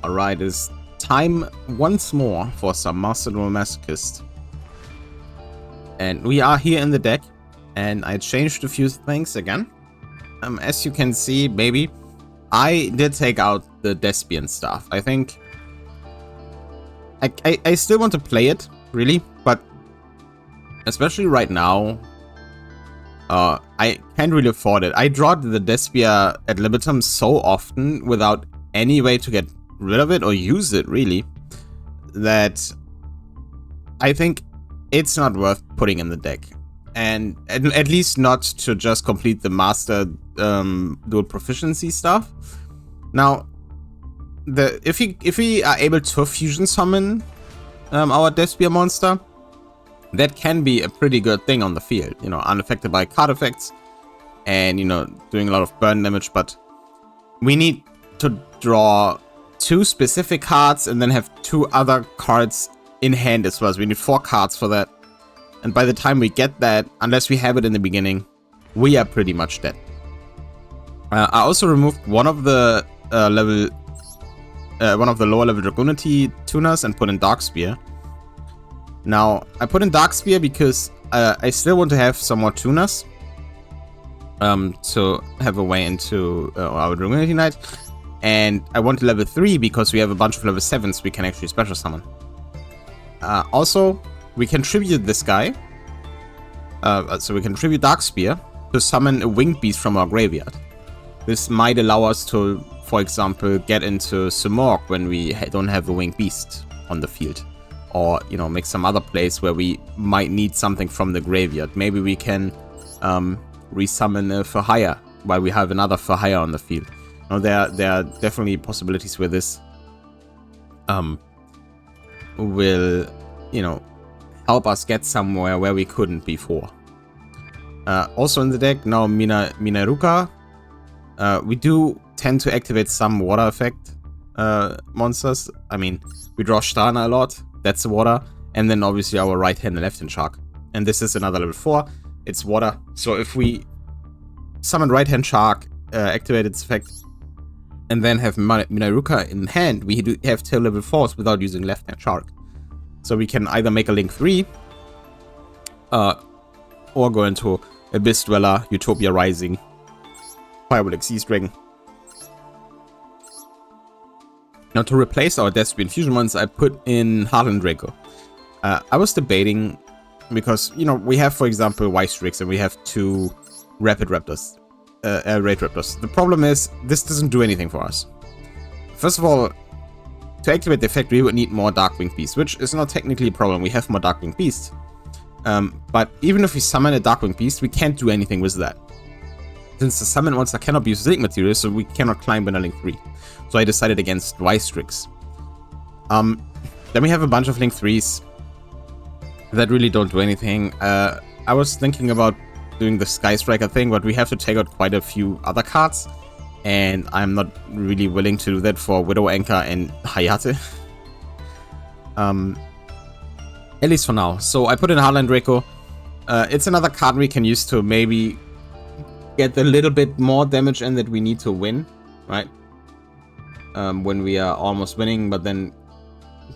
Alright, it's time once more for some Master Duel Masochist. And we are here in the deck, and I changed a few things again. As you can see, maybe, I did take out the Despian stuff. I think I still want to play it, really, but especially right now, I can't really afford it. I drawed the Despia ad libitum so often without any way to get rid of it or use it, really, that I think it's not worth putting in the deck. And at least not to just complete the Master Duel Proficiency stuff. Now, if we are able to fusion summon our Despia monster, that can be a pretty good thing on the field, you know, unaffected by card effects and, you know, doing a lot of burn damage, but we need to draw 2 specific cards and then have 2 other cards in hand as well. So we need 4 cards for that. And by the time we get that, unless we have it in the beginning, we are pretty much dead. I also removed one of the lower level Dragonity tuners and put in Darkspear. Now, I put in Darkspear because I still want to have some more tuners to have a way into our Dragonity Knight. And I want level 3 because we have a bunch of level 7s we can actually special summon. Also, we can tribute this guy. So we can tribute Darkspear to summon a winged beast from our graveyard. This might allow us to, for example, get into Sumorg when we don't have a winged beast on the field. Or, you know, make some other place where we might need something from the graveyard. Maybe we can resummon a for hire while we have another for hire on the field. Now, there are definitely possibilities where this will, you know, help us get somewhere where we couldn't before. Also in the deck, now Minaruka. We do tend to activate some water effect monsters. I mean, we draw Stana a lot. That's the water. And then obviously our right hand and left hand shark. And this is another level 4. It's water. So if we summon right hand shark, activate its effect, and then have Minaruka in hand, we do have 2 level 4s without using left hand shark. So we can either make a Link 3, or go into Abyss Dweller, Utopia Rising, Firewall Xyz Dragon. Now, to replace our Despian Fusion ones, I put in Heartland Draco. I was debating, because, you know, we have, for example, Wystrix, and we have 2 Rapid Raptors, Raid Raptors. The problem is, this doesn't do anything for us. First of all, to activate the effect, we would need more Darkwing Beasts, which is not technically a problem. We have more Darkwing Beasts. But even if we summon a Darkwing Beast, we can't do anything with that. Since the summon monster cannot be used as link material, so we cannot climb in a Link 3. So I decided against Wystrix. Then we have a bunch of Link 3s that really don't do anything. I was thinking about doing the Sky Striker thing, but we have to take out quite a few other cards. And I'm not really willing to do that for Widow Anchor and Hayate. At least for now. So I put in Heartland Draco. It's another card we can use to maybe get a little bit more damage in that we need to win, right? When we are almost winning, but then,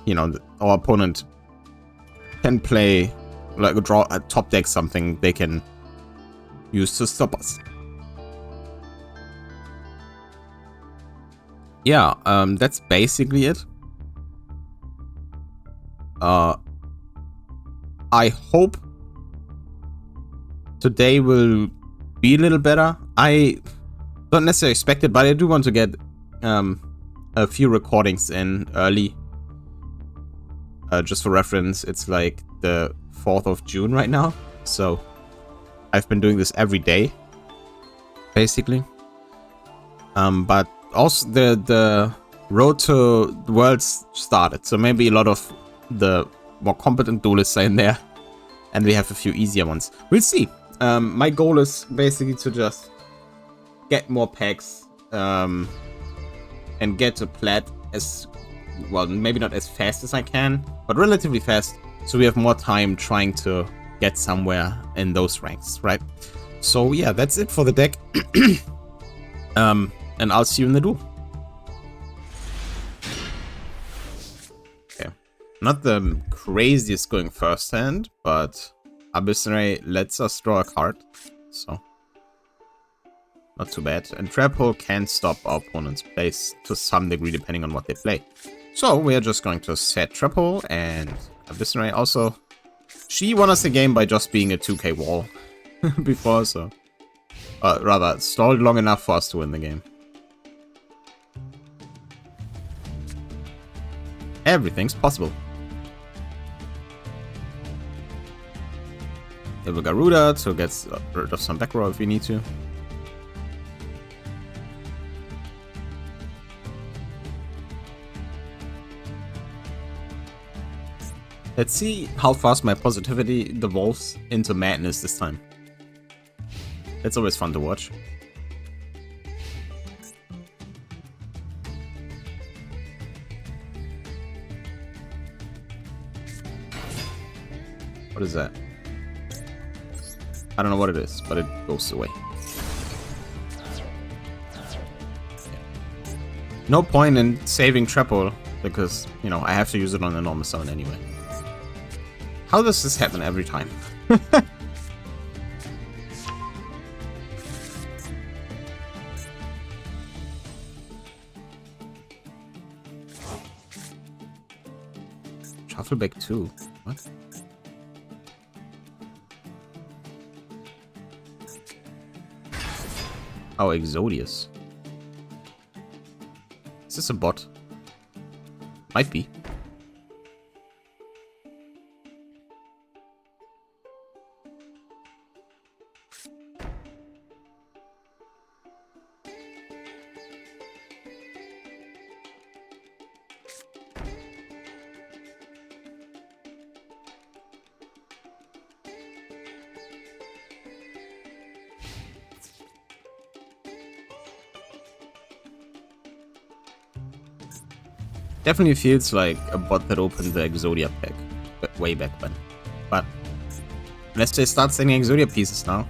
you know, our opponent can play, like, draw a top deck something they can use to stop us. Yeah, that's basically it. I hope today will be a little better. I don't necessarily expect it, but I do want to get a few recordings in early. Just for reference, it's like the 4th of June right now. So I've been doing this every day, basically. But also the road to the Worlds started, so maybe a lot of the more competent duelists are in there, and we have a few easier ones. We'll see. My goal is basically to just get more packs and get to Plat as well, maybe not as fast as I can, but relatively fast, so we have more time trying to get somewhere in those ranks, right? So yeah, that's it for the deck. And I'll see you in the duel. Not the craziest going first hand, but Abyssal lets us draw a card, so not too bad. And Trap Hole can stop our opponent's plays to some degree depending on what they play. So we are just going to set Trap Hole, and Abyssal also, she won us the game by just being a 2k wall before, so rather stalled long enough for us to win the game. Everything's possible. There we Garuda to get rid of some back row if we need to. Let's see how fast my positivity devolves into madness this time. It's always fun to watch. What is that? I don't know what it is, but it goes away. No point in saving Trap Hole, because, you know, I have to use it on a normal summon anyway. How does this happen every time? Shuffleback 2. What? Oh, Exodius. Is this a bot? Might be. Definitely feels like a bot that opened the Exodia pack way back when. But unless they start sending Exodia pieces now.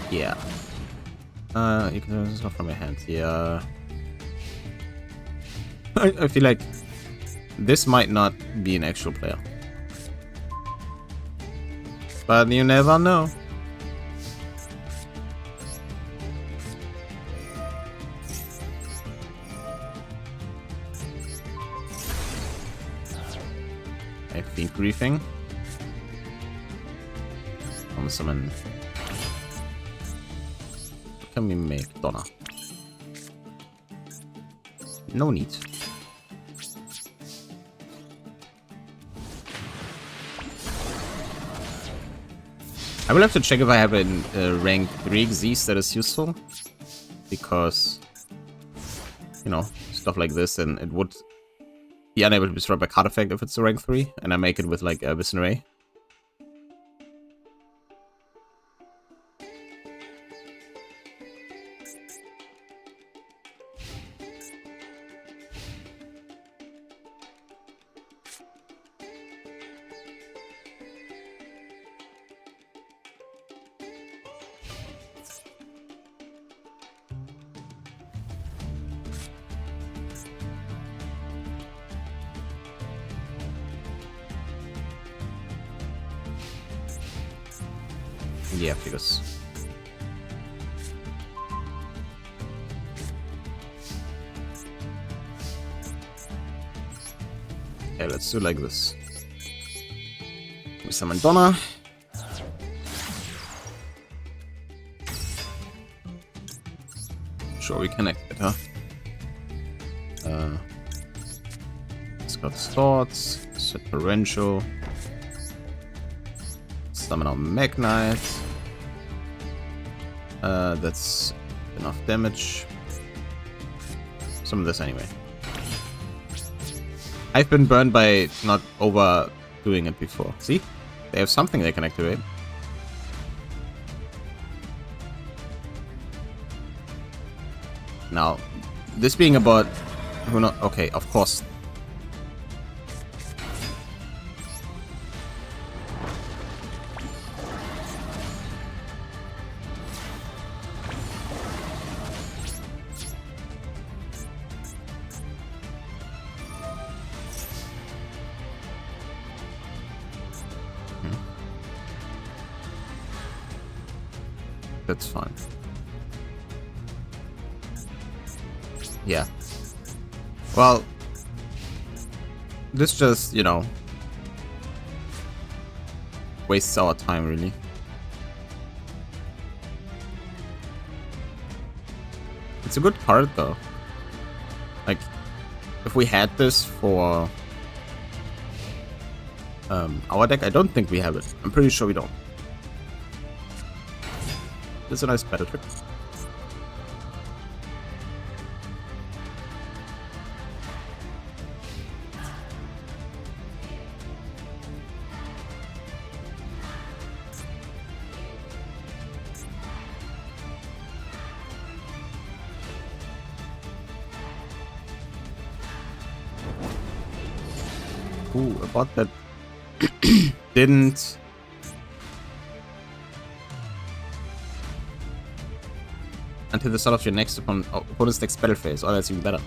Yeah. You can do this not from your hand. Yeah. I feel like this might not be an actual player. But you never know. I think griefing. I'm summon. Can we make Donna? No need. I will have to check if I have a rank 3 Xyz that is useful. Because, you know, stuff like this, and it would be unable to be destroyed by card effect if it's a rank 3, and I make it with like Abyssal Ray. Yeah, figures. Okay, let's do like this. We summon Donna. Sure, we can activate her. It's got thoughts, set torrential. Summon our Magnite. That's enough damage. Some of this anyway. I've been burned by not overdoing it before. See? They have something they can activate. Now, this being a bot Who not? Okay, of course. That's fine. Yeah. Well, this just, you know, wastes our time, really. It's a good card, though. Like, if we had this for our deck, I don't think we have it. I'm pretty sure we don't. This is a nice battle trick. Ooh, a bot that didn't. Until the start of your next opponent's next battle phase. Oh, that's even better.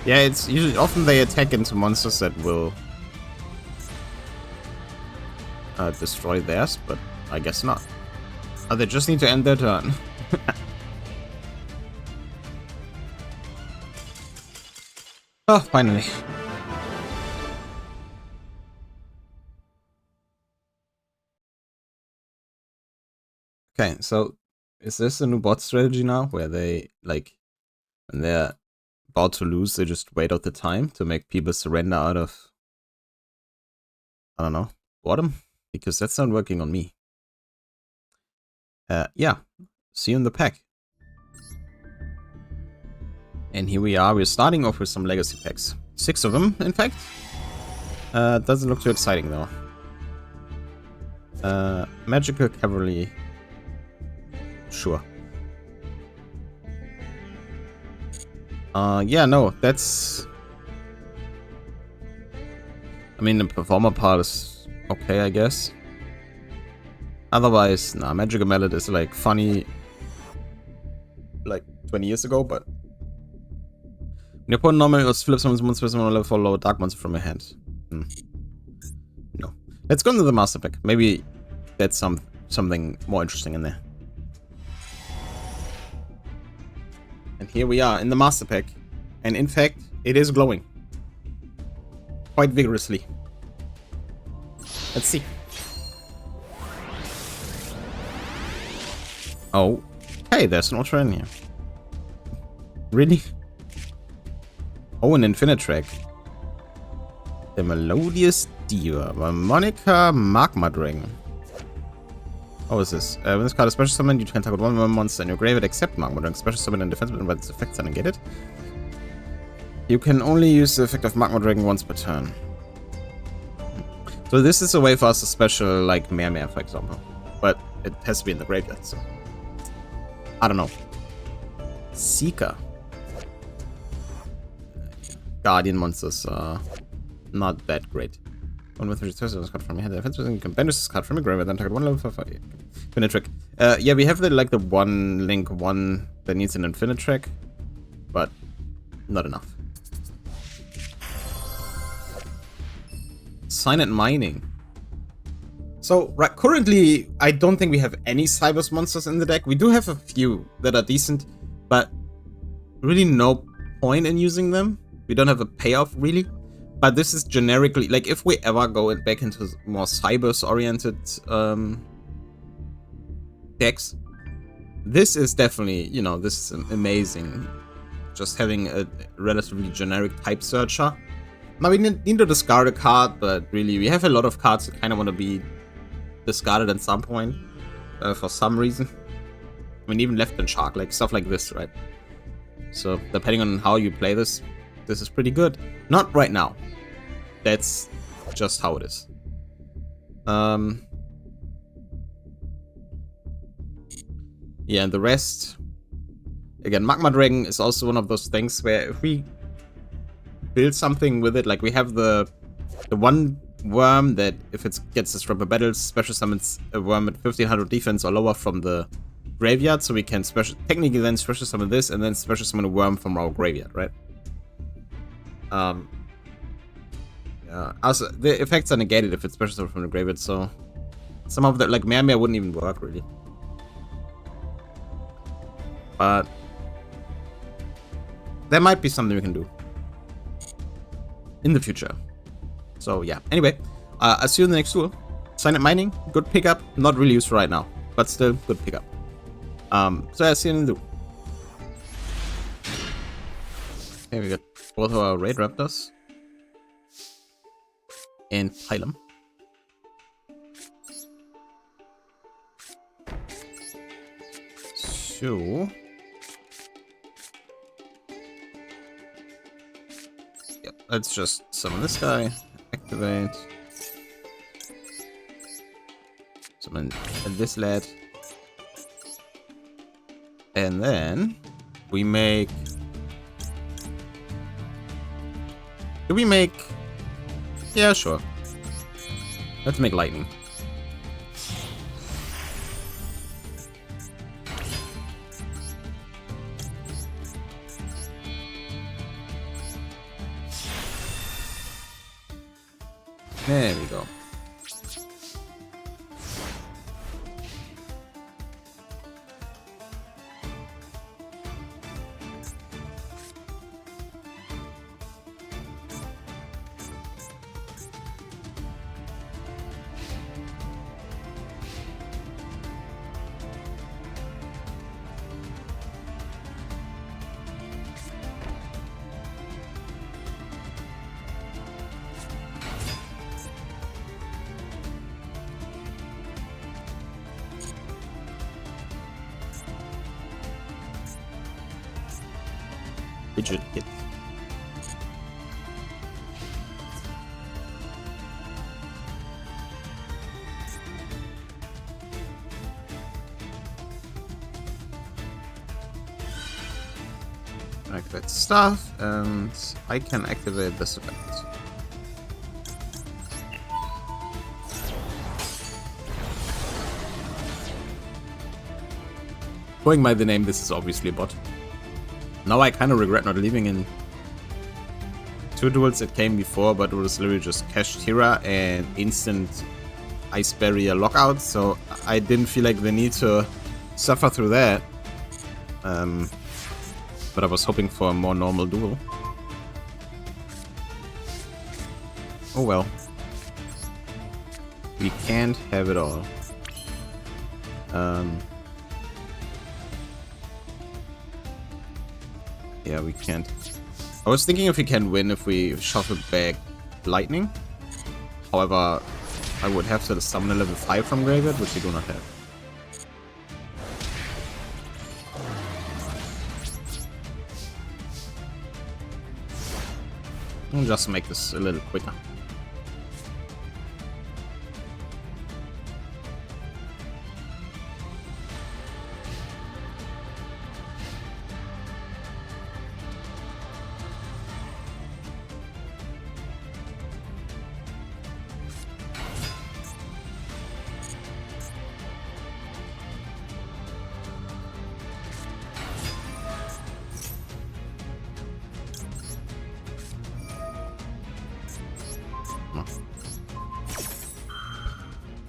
Yeah, it's usually often they attack into monsters that will destroy theirs, but I guess not. Oh, they just need to end their turn. Oh, finally. Okay, so is this a new bot strategy now, where they, like, when they're about to lose, they just wait out the time to make people surrender out of, I don't know, boredom? Because that's not working on me. Yeah, see you in the pack. And here we are, we're starting off with some legacy packs. 6 of them, in fact. Doesn't look too exciting, though. Magical Cavalry. Sure. Yeah, no, that's... I mean, the performer part is okay, I guess. Otherwise, nah, Magical Mallet is, like, funny, like, 20 years ago, but... When your opponent normally flips someone's monster on a level 4 low dark monster from your hand. No. Let's go into the master pack. Maybe that's something more interesting in there. And here we are in the master pack. And in fact, it is glowing. Quite vigorously. Let's see. Oh. Hey, there's an ultra in here. Really? Oh, an Infinitrack. The Melodious Diva. Monica Magma Dragon. Oh, what is this? When this card is special summoned, you can target one monster in your graveyard except Magma Dragon. Special summon and defense button by its effects are negated. You can only use the effect of Magma Dragon once per turn. So this is a way for us to special, like, Mare, for example. But it has to be in the graveyard, so... I don't know. Seeker. Guardian monsters are not that great. One with this card from your hand. Defense you can banish this card from your graveyard, then target one level 5. Infinitrack. Yeah, we have the one link one that needs an Infinitrack, but not enough. Silent Mining. So right, currently, I don't think we have any Cybers monsters in the deck. We do have a few that are decent, but really no point in using them. We don't have a payoff, really. But this is generically, like, if we ever go back into more Cybers-oriented decks, this is definitely, you know, this is amazing. Just having a relatively generic type searcher. Now, we need to discard a card, but really, we have a lot of cards that kind of want to be discarded at some point, for some reason. I mean, even Left and Shark, like, stuff like this, right? So, depending on how you play this, this is pretty good. Not right now. That's just how it is. Yeah, and the rest... again, Magma Dragon is also one of those things where if we build something with it, like we have the one worm that if it gets destroyed by battles, special summons a worm at 1500 defense or lower from the graveyard, so we can technically then special summon this and then special summon a worm from our graveyard, right? Yeah. Also, the effects are negated if it's special summon from the graveyard, so some of that, like Mare wouldn't even work really. But there might be something we can do in the future. So yeah. Anyway, I'll see you in the next duel. Silent Mining, good pickup. Not really used right now, but still good pickup. So I'll see you in the duel. Okay, we got both of our Raid Raptors. And Pylum. So... yep, let's just summon this guy. Activate. Summon this lad. And then we make... do we make... yeah, sure. Let's make lightning. There we go. Fidget hit. Activate stuff, and I can activate this event. Going by the name, this is obviously a bot. Now I kind of regret not leaving in 2 duels that came before, but it was literally just Cash Tira and instant Ice Barrier lockout, so I didn't feel like the need to suffer through that. But I was hoping for a more normal duel. Oh well. We can't have it all. Yeah, we can't. I was thinking if we can win if we shuffle back Lightning. However, I would have to summon a level 5 from Graveyard, which we do not have. I'll just make this a little quicker.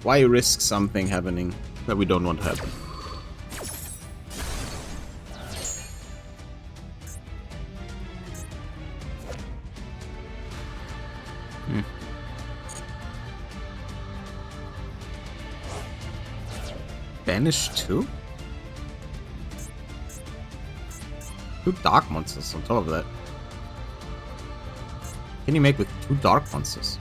Why risk something happening that we don't want to happen? Banish 2? 2 dark monsters on top of that. What can you make with 2 dark monsters?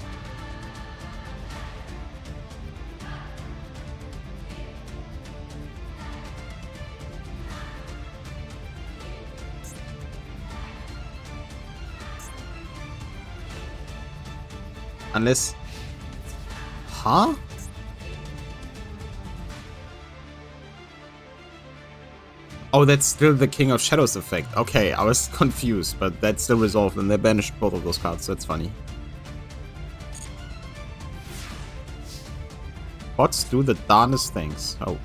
Unless... huh? Oh, that's still the King of Shadows effect. Okay, I was confused, but that's still resolved, and they banished both of those cards, so that's funny. Bots do the darnest things. Oh.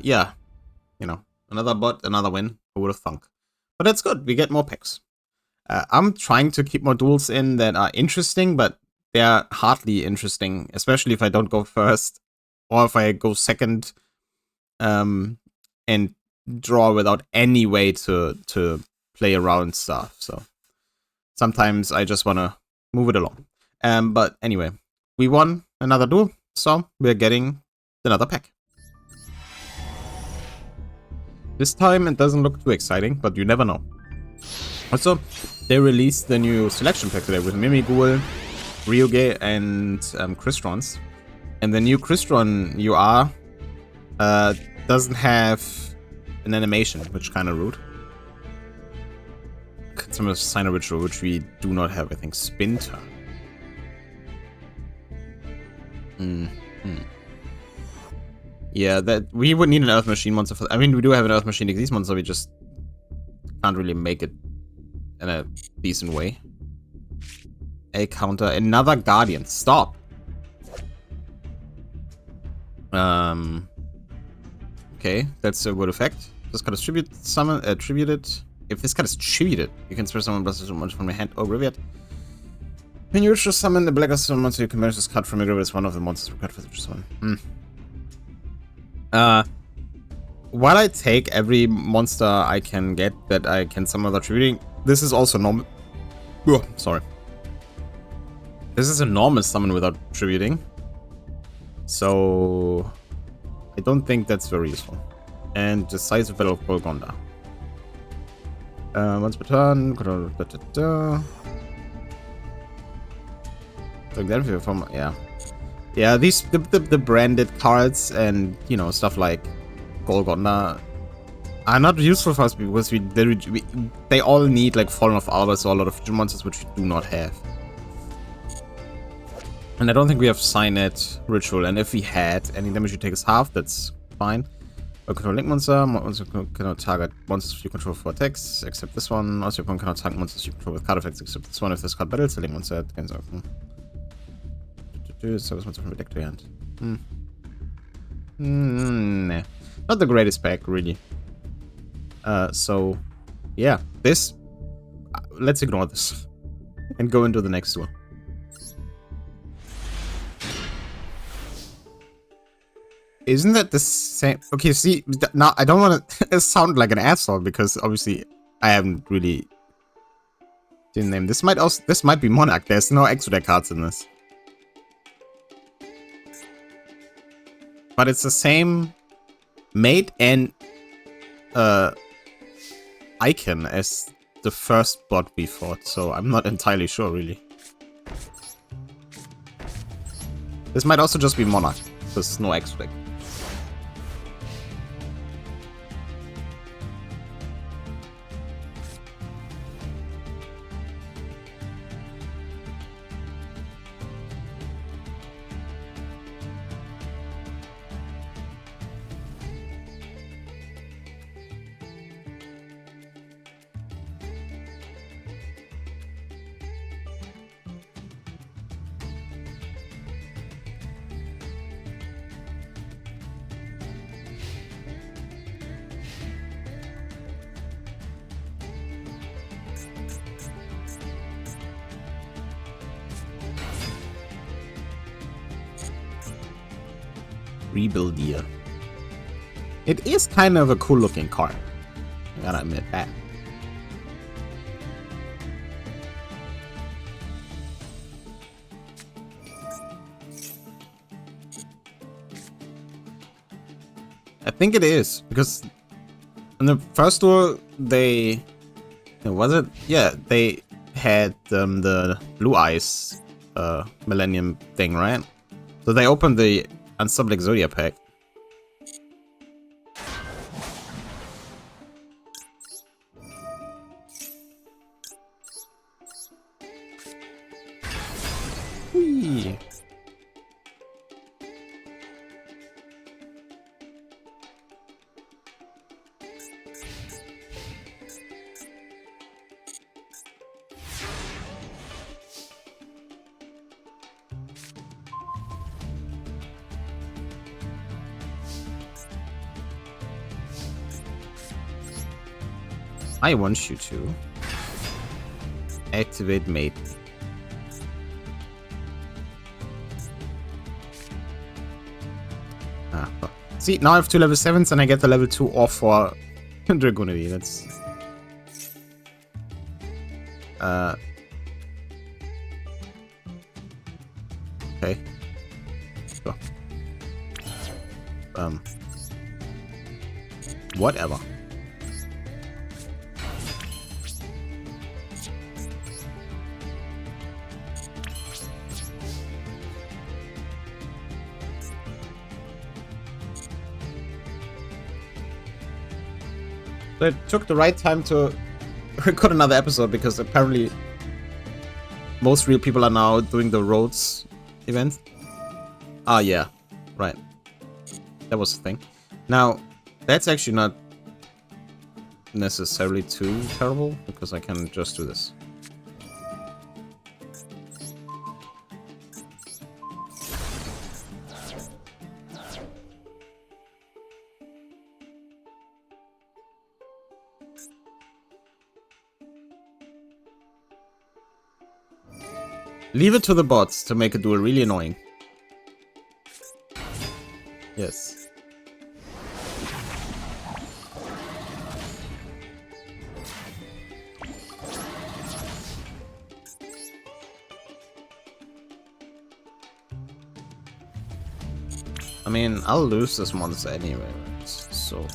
Yeah. You know, another bot, another win. Who would have thunk? But that's good. We get more picks. I'm trying to keep more duels in that are interesting, but they're hardly interesting, especially if I don't go first or if I go second and draw without any way to play around stuff. So sometimes I just want to move it along. But anyway, we won another duel, so we're getting another pack. This time it doesn't look too exciting, but you never know. Also, they released the new selection pack today with Mimighoul, Ryuge, and Crystons. And the new Crystron UR doesn't have an animation, which kind of rude. Some of sign a ritual, which we do not have, I think. Spin turn. Yeah, that we would need an Earth Machine monster for. I mean, we do have an Earth Machine Xyz monster, we just can't really make it in a decent way. A counter, another Guardian. Stop. Okay, that's a good effect. This card is tributed. If this card is tributed, you can spare someone plus monster from your hand or graveyard. When you just summon the black summon monster, you can manage this card from your graveyard as one of the monsters required for the summon. While I take every monster I can get that I can summon without tributing, this is also normal. Oh, sorry. This is a normal summon without tributing. So I don't think that's very useful. And the size of Battle of Golgonda. Once per turn. Like that from, yeah. Yeah, these the branded cards and you know stuff like Golgonda are not useful for us because they all need like Fallen of Albers or a lot of monsters which we do not have. And I don't think we have Signet Ritual, and if we had, any damage you take is half, that's fine. A control link monster cannot target monsters you control for attacks, except this one. Also, you cannot target monsters you control with card effects, except this one. If this card battles, the link monster can open. Service monster from the deck to hand. Nah. Not the greatest pack, really. So, yeah, this. Let's ignore this and go into the next one. Isn't that the same? Okay, see, now I don't want to sound like an asshole because obviously I haven't really didn't name this. This might be Monarch. There's no extra deck cards in this, but it's the same mate and icon as the first bot we fought. So I'm not entirely sure, really. This might also just be Monarch. There's no extra deck. Rebuildia. It is kind of a cool looking card. I gotta admit that. I think it is because in the first duel they was it? Yeah, they had the Blue Eyes Millennium thing, right? So they opened the Unstoppable Exodia pack. I want you to activate mate. Well. See, now I have 2 level 7s and I get the level 2 off for Dragonity. That's... Okay. Sure. Whatever. So it took the right time to record another episode because apparently most real people are now doing the roads event. Ah, yeah. Right. That was the thing. Now, that's actually not necessarily too terrible because I can just do this. Leave it to the bots to make a duel really annoying. Yes. I mean, I'll lose this monster anyway, right? So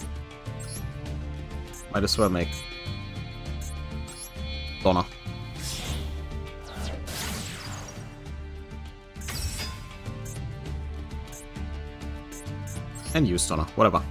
might as well make Donna. And use Donna, whatever.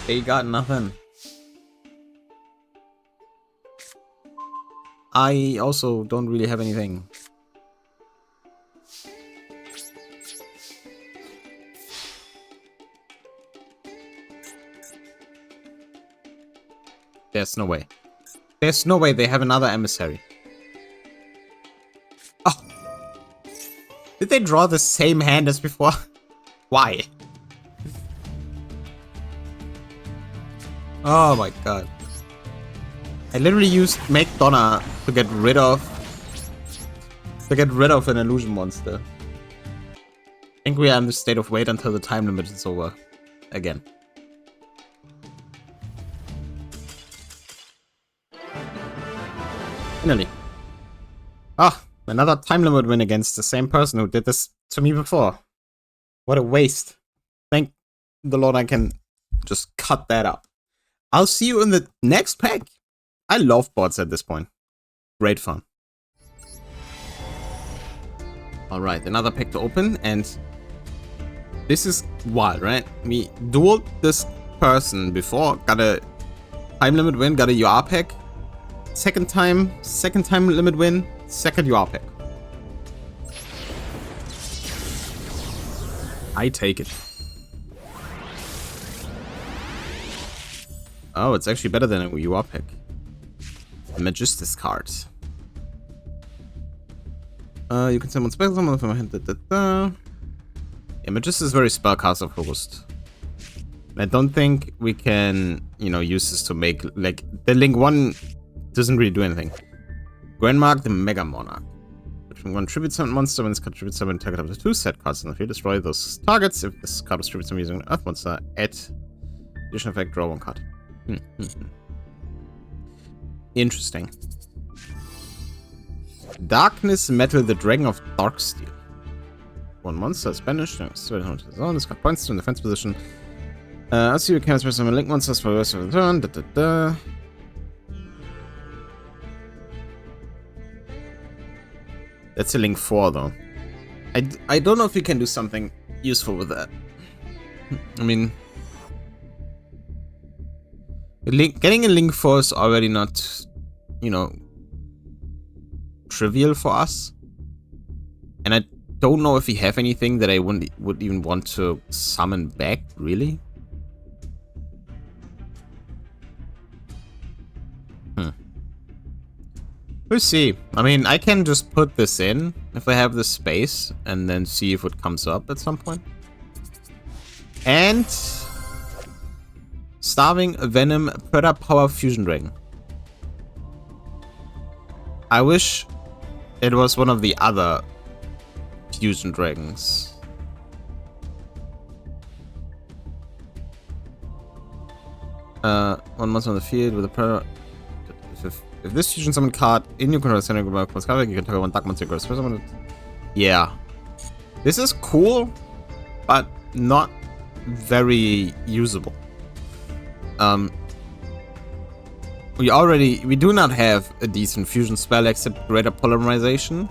They got nothing. I also don't really have anything. There's no way. There's no way they have another emissary. Oh. Did they draw the same hand as before? Why? Oh my god. I literally used Make Donna to get rid of an illusion monster. I think we are in the state of wait until the time limit is over. Again. Finally. Ah, another time limit win against the same person who did this to me before. What a waste. Thank the Lord I can just cut that up. I'll see you in the next pack. I love bots at this point. Great fun. Alright, another pack to open, and this is wild, right? We dueled this person before, got a time limit win, got a UR pack. Second time limit win, second UR pack. I take it. Oh, it's actually better than a UR pick. The Masochist card. You can summon spell summon from a hand. Yeah, Masochist is very spellcaster focused. I don't think we can, you know, use this to make, like, the Link 1 doesn't really do anything. Grandmark the Mega Monarch. From one tribute summon monster, when this card tribute summon, target up to 2 set cards in the field, destroy those targets. If this card is tribute summon using an Earth monster, add additional effect, draw 1 card. Interesting. Darkness Metal, the Dragon of Darksteel. One monster is banished. This got points to in defense position. As you can special link monsters for the rest of the turn. That's a link 4 though. I don't know if you can do something useful with that. I mean, getting a link 4 is already not, you know, trivial for us. And I don't know if we have anything that I would even want to summon back, really. We'll see. I mean, I can just put this in if I have the space and then see if it comes up at some point. And Starving Venom Predator Power Fusion Dragon. I wish it was one of the other fusion dragons. One monster on the field with a Predator. If this fusion summon card in your control center plus card, you can target one dark monster. Yeah. This is cool, but not very usable. We do not have a decent fusion spell except Greater Polymerization.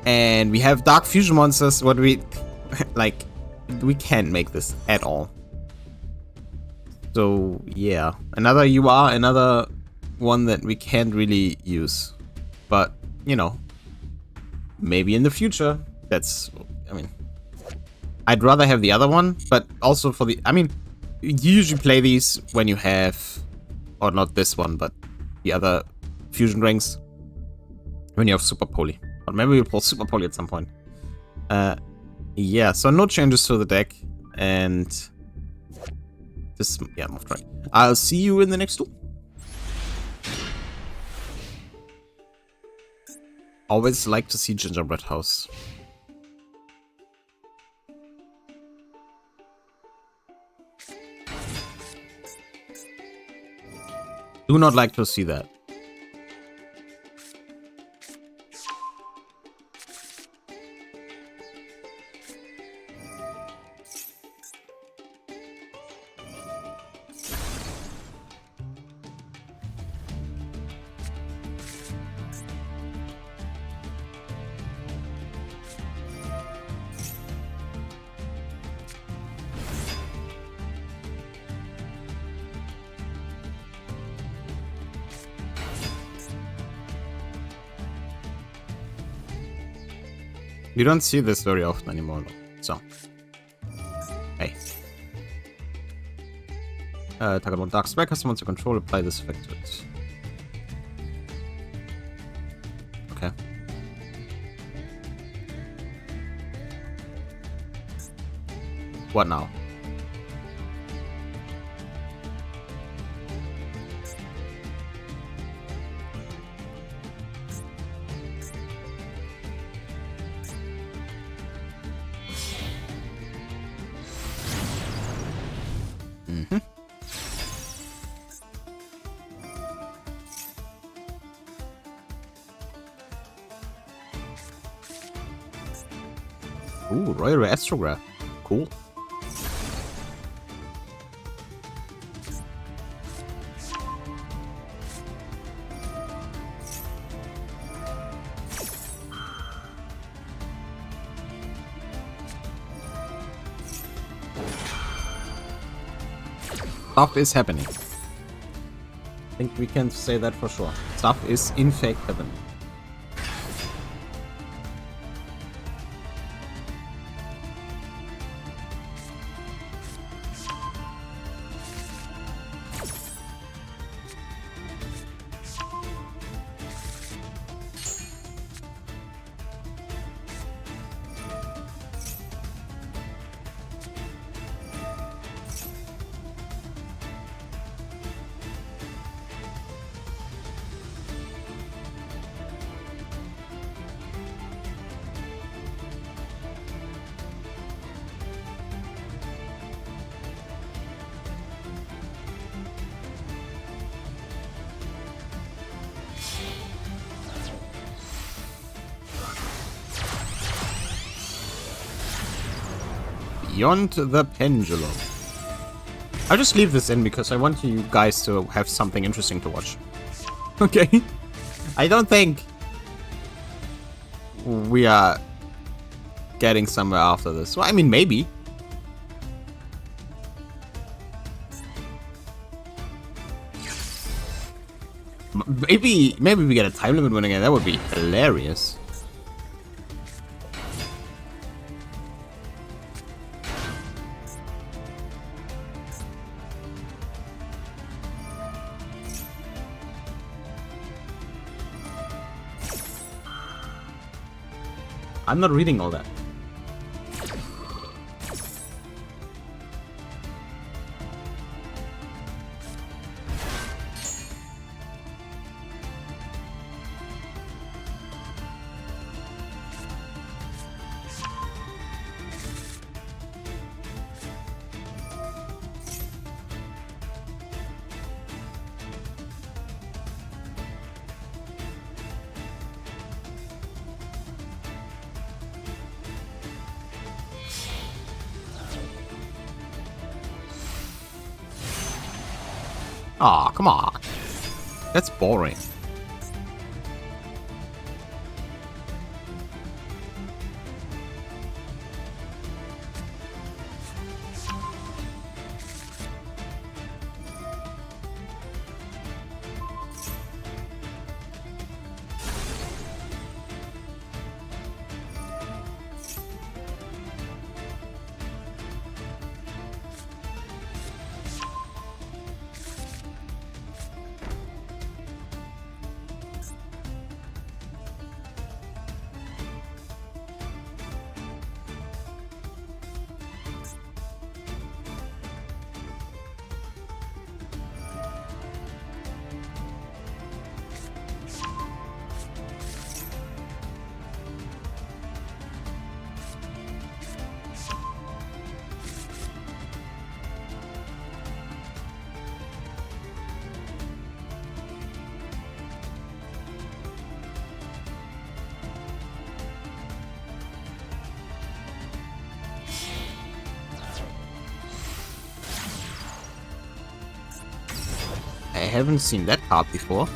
And we have dark fusion monsters, what we like we can't make this at all. So yeah. Another another one that we can't really use. But, you know, maybe in the future. I mean, I'd rather have the other one, but also for the, I mean, you usually play these when you have, or not this one, but the other fusion rings, when you have Super Poly. Or maybe we'll pull Super Poly at some point. Yeah, so no changes to the deck, and this, yeah, move try. I'll see you in the next two. Always like to see Gingerbread House. Do not like to see that. You don't see this very often anymore, though. So, hey. Target one dark spell, custom monster control, apply this effect to it. Okay. What now? Ooh, Royal Astrograph. Cool. Stuff is happening. I think we can say that for sure. Stuff is in fact happening. Beyond the Pendulum. I'll just leave this in because I want you guys to have something interesting to watch. Okay? I don't think we are getting somewhere after this. Well, I mean, maybe. Maybe we get a time limit winning, and that would be hilarious. I'm not reading all that. Aw, come on. That's boring. I haven't seen that card before.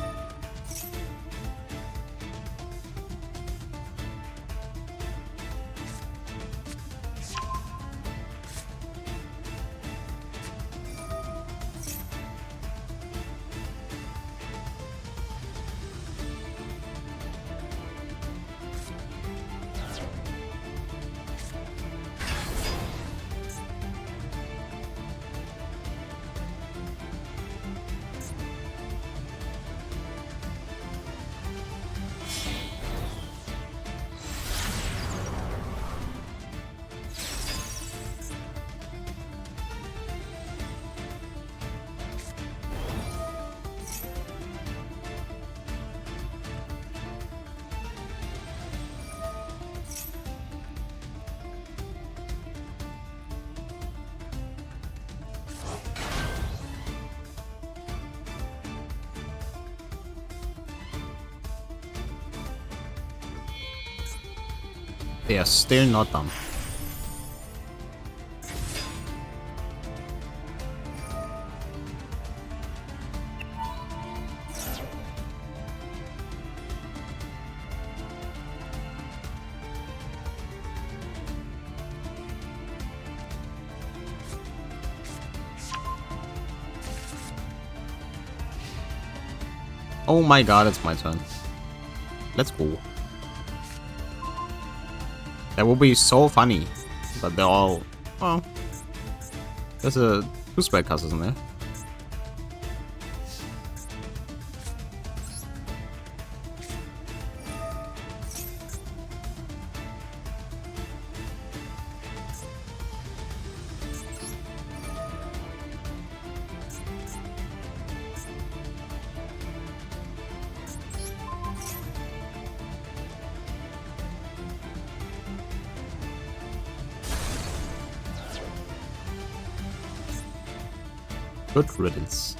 They are still not done. Oh my god, it's my turn. Let's go. That would be so funny, but they're all, well, there's a 2 spellcasters isn't there? Good riddance.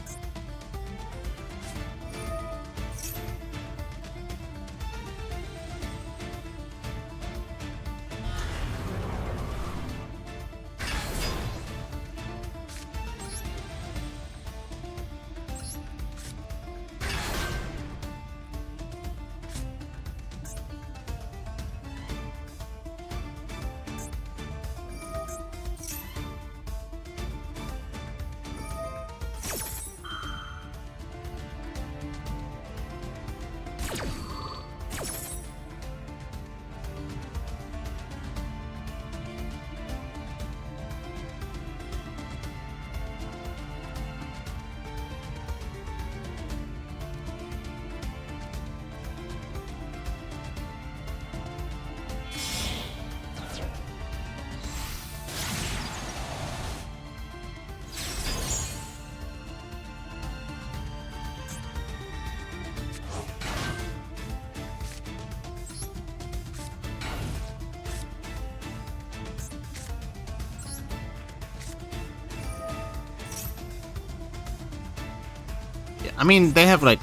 I mean, they have like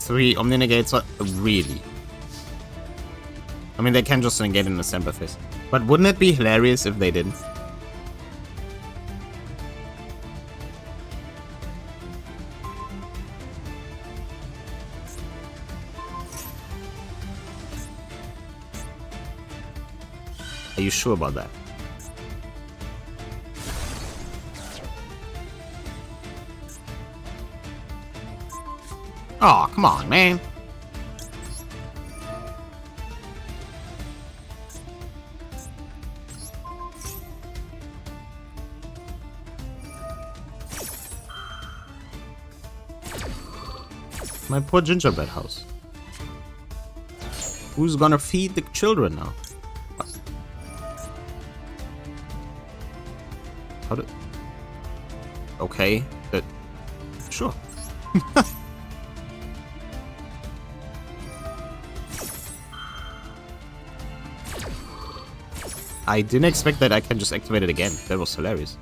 3 Omni Negates, but really. I mean, they can just negate in the Semper phase. But wouldn't it be hilarious if they didn't? Are you sure about that? Oh, come on, man. My poor gingerbread house. Who's gonna feed the children now? How did... Okay, that... Sure. I didn't expect that I can just activate it again. That was hilarious.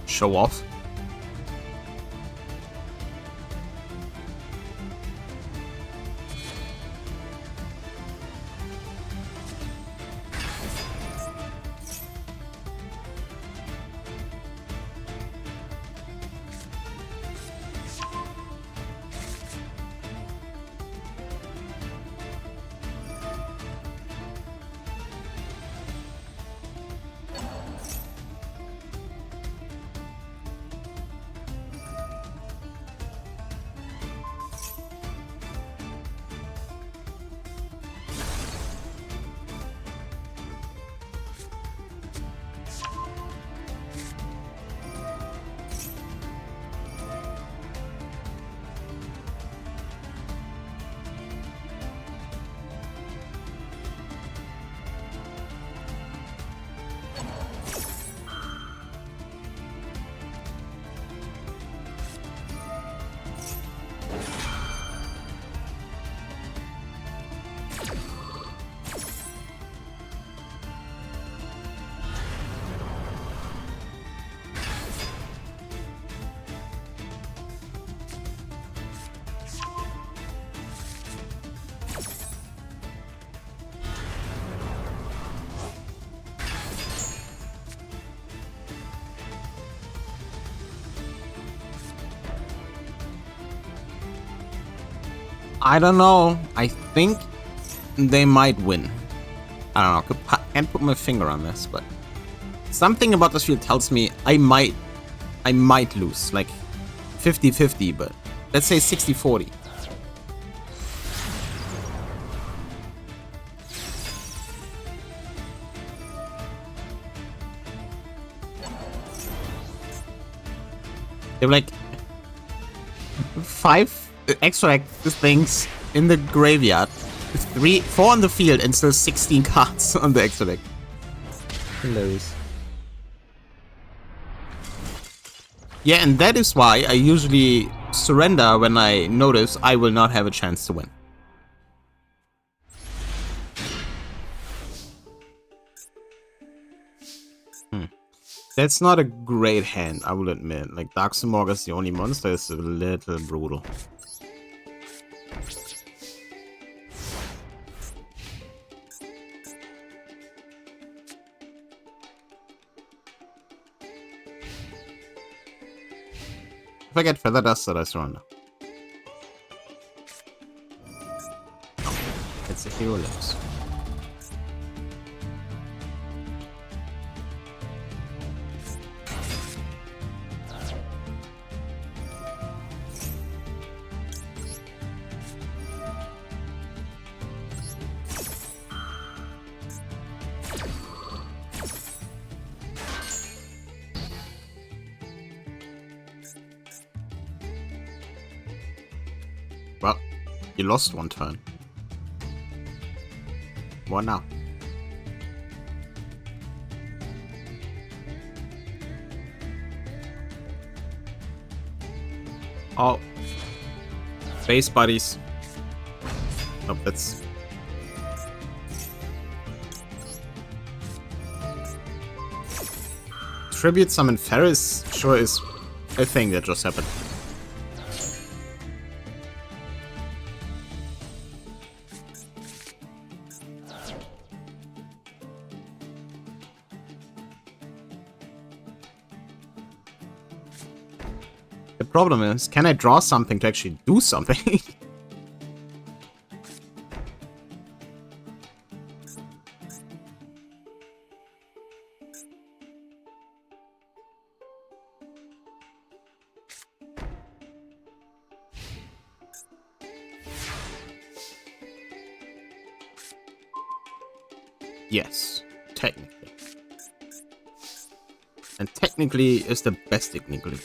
Show off. I don't know. I think they might win. I don't know. Can't put my finger on this, but something about this field tells me I might lose. Like 50-50, but let's say 60-40. They were like 5 extract things in the graveyard, 4 on the field, and still 16 cards on the extra deck. Hilarious. Yeah, and that is why I usually surrender when I notice I will not have a chance to win. That's not a great hand, I will admit. Like, Dark Simorgh is the only monster, is a little brutal. If I get Feather Duster, I surrender. It's a hero lives. You lost one turn. What now? Oh. Base buddies. Oh, that's... Tribute summon Ferris sure is a thing that just happened. The problem is, can I draw something to actually do something? Yes, technically. And technically is the best technically.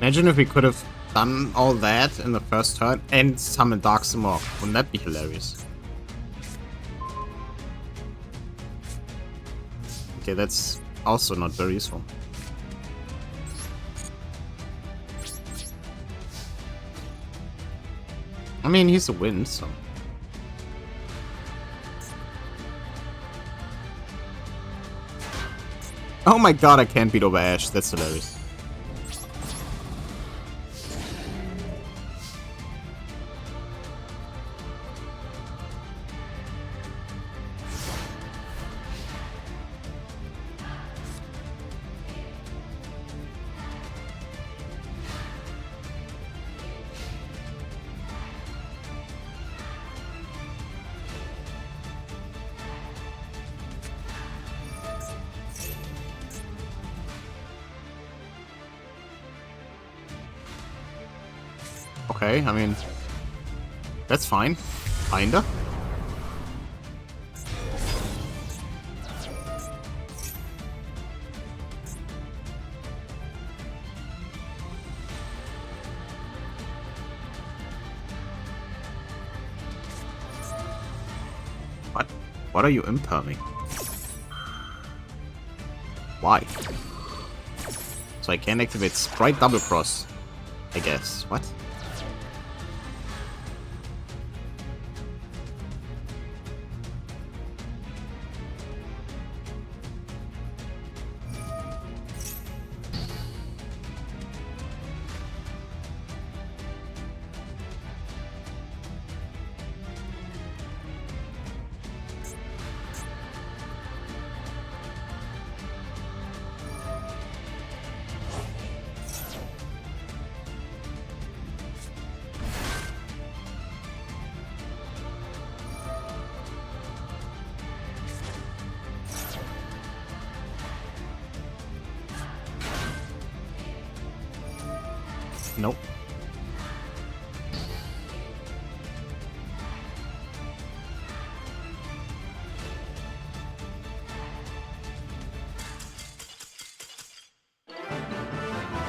Imagine if we could have done all that in the first turn and summoned Dark Simorgh. Wouldn't that be hilarious? Okay, that's also not very useful. I mean, he's a win, so... Oh my god, I can't beat over Ash. That's hilarious. Okay, I mean, that's fine. Kinda. What? What are you imperming? Why? So I can't activate Sprite Double Cross, I guess. What? Nope.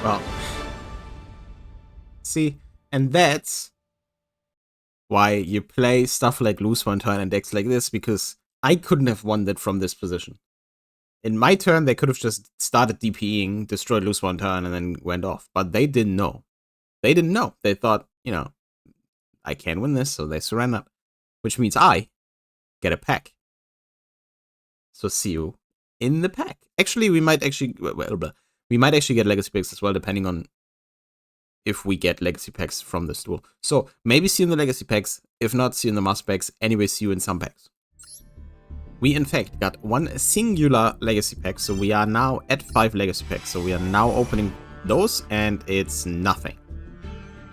Well. See, and that's why you play stuff like Lose One Turn and decks like this, because I couldn't have won that from this position. In my turn, they could have just started DPing, destroyed Lose One Turn, and then went off. But they didn't know. They didn't know. They thought, you know, I can't win this, so they surrendered. Which means I get a pack. So see you in the pack. Actually, we might actually... Well, We might actually get legacy packs as well, depending on if we get legacy packs from this duel. So maybe see you in the legacy packs. If not, see you in the master packs. Anyway, see you in some packs. We in fact got one singular legacy pack, so we are now at 5 legacy packs. So we are now opening those, and it's nothing.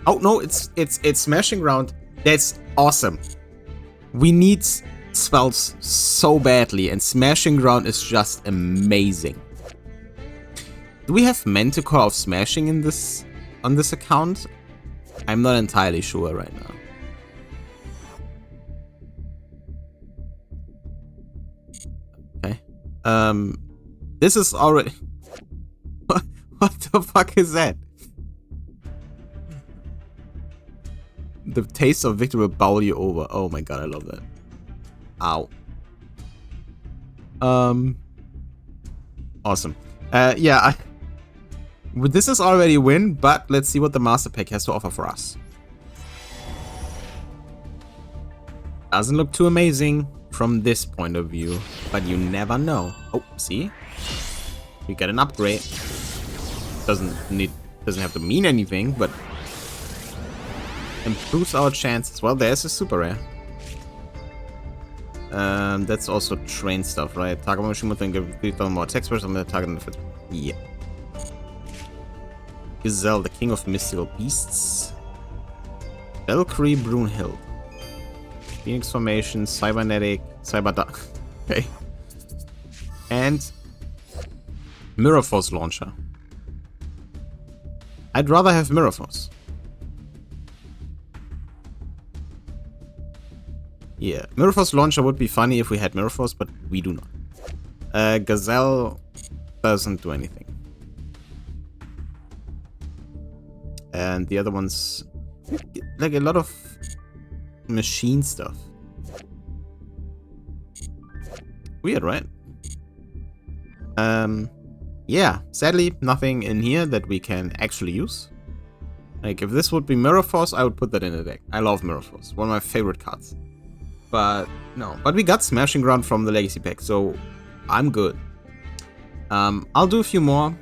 Oh no, it's smashing ground. That's awesome. We need spells so badly, and smashing ground is just amazing. Do we have Manticore of smashing in this on this account? I'm not entirely sure right now. Okay. This is already what the fuck is that? The taste of victory will bowl you over. Oh my god, I love that. Ow. Awesome. Yeah, this is already a win, but let's see what the master pack has to offer for us. Doesn't look too amazing from this point of view, but you never know. Oh, see? We get an upgrade. Doesn't have to mean anything, but improves our chances. Well, there's a super rare. That's also train stuff, right? Target machine will then give 3,000 more attack spells on the target. Yeah. Gazelle, the king of mystical beasts. Valkyrie Brunhild. Phoenix formation, cybernetic, cyberdark. Okay. And Mirror Force launcher. I'd rather have Mirror Force. Yeah, Mirror Force launcher would be funny if we had Mirror Force, but we do not. Gazelle doesn't do anything. And the other ones, like a lot of machine stuff. Weird, right? Yeah, sadly, nothing in here that we can actually use. Like, if this would be Mirror Force, I would put that in the deck. I love Mirror Force, one of my favorite cards. But no, but we got Smashing Ground from the Legacy pack, so I'm good. I'll do a few more.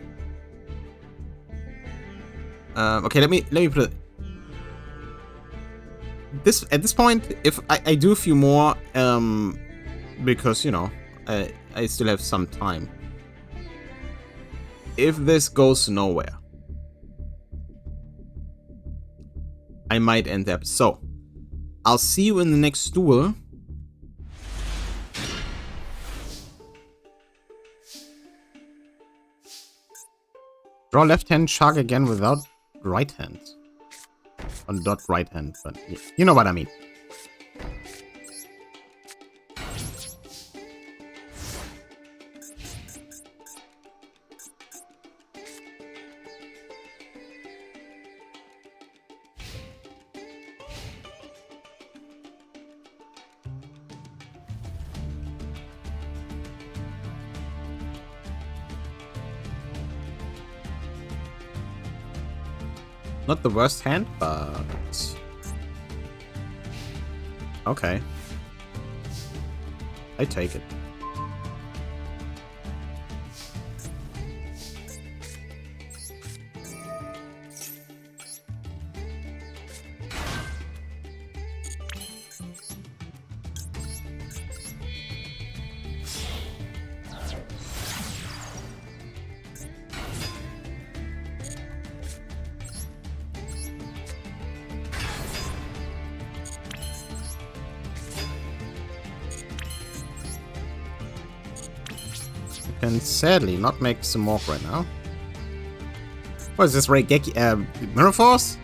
Okay, let me put it. At this point, if I do a few more, because you know I still have some time. If this goes nowhere, I might end up. So I'll see you in the next duel. Draw left hand, shark again without right hand. Or not right hand, but you know what I mean. Not the worst hand, but okay. I take it. Can sadly not make some more right now. What is this, Raigeki? Mirror Force?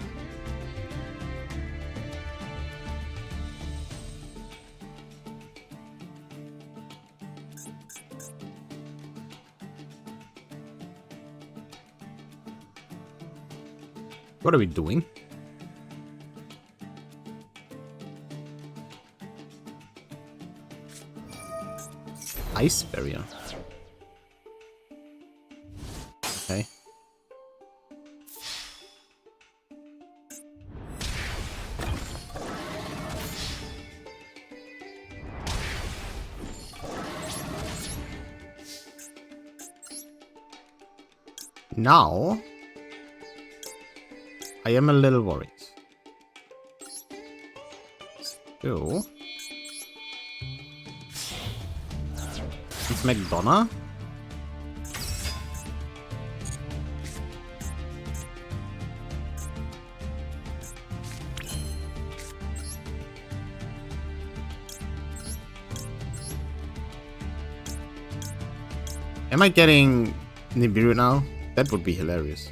What are we doing? Ice barrier. Okay. Now, I am a little worried. So, let's make Donna. Am I getting Nibiru now? That would be hilarious.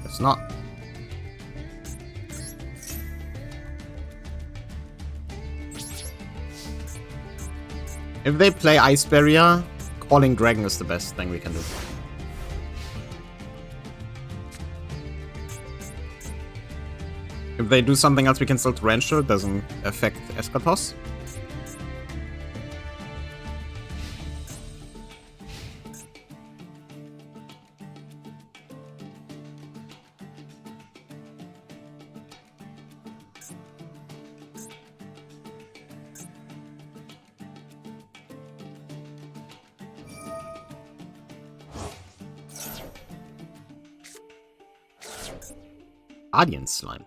It's not. If they play Ice Barrier, calling Dragon is the best thing we can do. If they do something else, we can still Torrential. It doesn't affect Eschatos. Guardian Slime.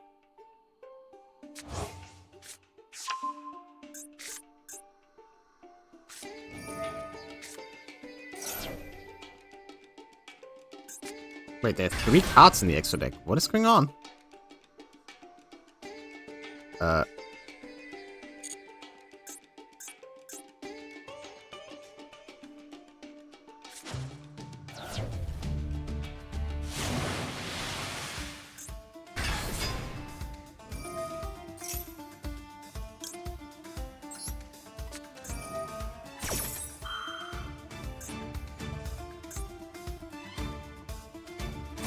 Wait, there are 3 cards in the extra deck. What is going on?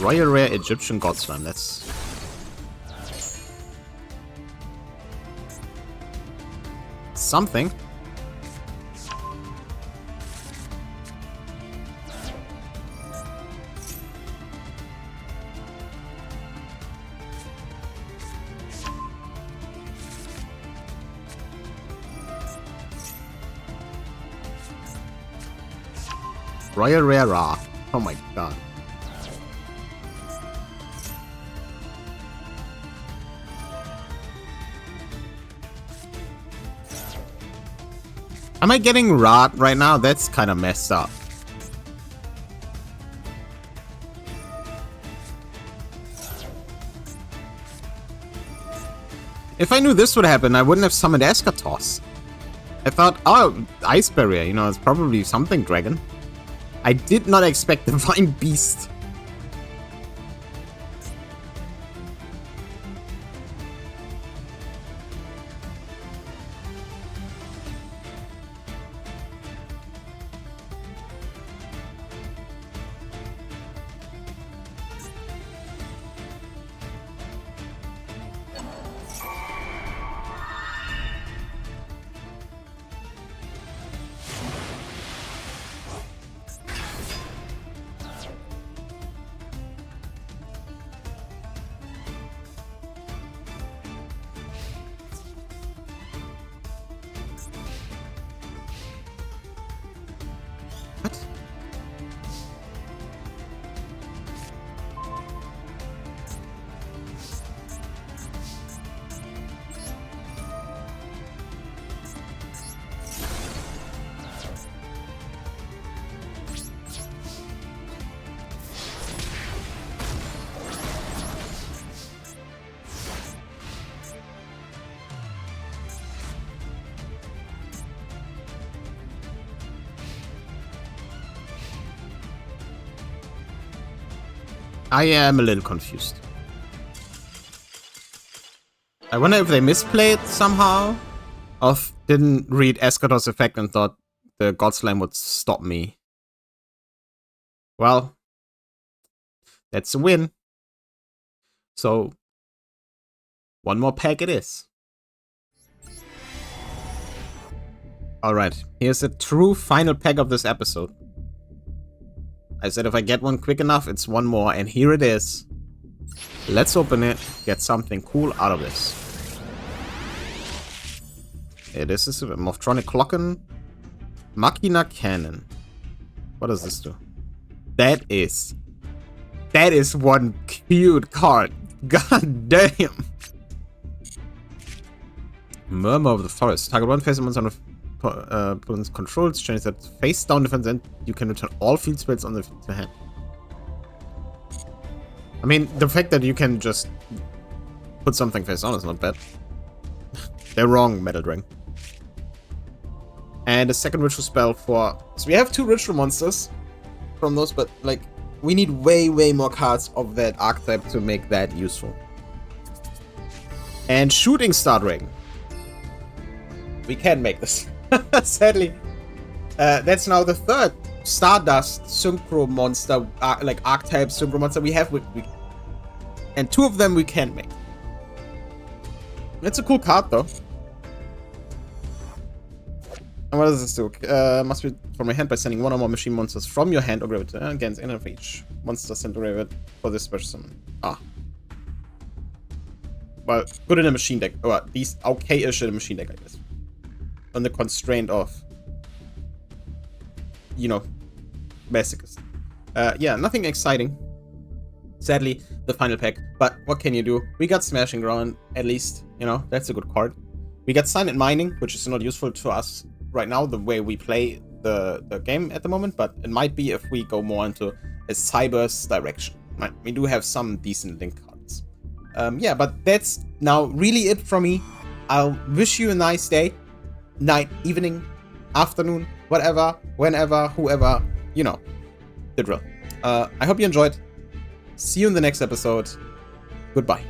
Royal Rare Egyptian God Slime, that's... something. Royal Rare Ra. Oh my god. Am I getting Rot right now? That's kind of messed up. If I knew this would happen, I wouldn't have summoned Eschatos. I thought, oh, Ice Barrier, you know, it's probably something dragon. I did not expect Divine Beast. I am a little confused. I wonder if they misplayed somehow, or didn't read Eschatos' effect and thought the God Slime would stop me. Well, that's a win. So, one more pack it is. Alright, here's the true final pack of this episode. I said if I get one quick enough, it's one more, and here it is. Let's open it, get something cool out of this. Okay, this is a Morphtronic Glocken. Machina Cannon. What does this do? That is one cute card. God damn. Murmur of the Forest. Target one face monster on opponent's controls. Change that face down defense, and you can return all field spells on the field to hand. I mean, the fact that you can just put something face on is not bad. They're wrong, Metal Ring. And a second ritual spell for... So we have 2 ritual monsters from those, but like, we need way more cards of that archetype to make that useful. And Shooting Star Dragon. We can make this. Sadly. That's now the 3rd Stardust Synchro monster, like archetype Synchro monster we have. And 2 of them we can make. It's a cool card though. And what does this do? Must be from your hand by sending 1 or more machine monsters from your hand or graveyard against any of each monster sent to graveyard for this special summon. Ah. Well, put in a machine deck. Or at least okay-ish in a machine deck, I guess. On the constraint of, you know, Masochist. Yeah, nothing exciting. Sadly, the final pack. But what can you do? We got Smashing Ground, at least. You know, that's a good card. We got Silent Mining, which is not useful to us right now, the way we play the game at the moment. But it might be if we go more into a Cyber's direction. We do have some decent link cards. Yeah, but that's now really it from me. I'll wish you a nice day, night, evening, afternoon, whatever, whenever, whoever, you know, the drill. I hope you enjoyed. See you in the next episode. Goodbye.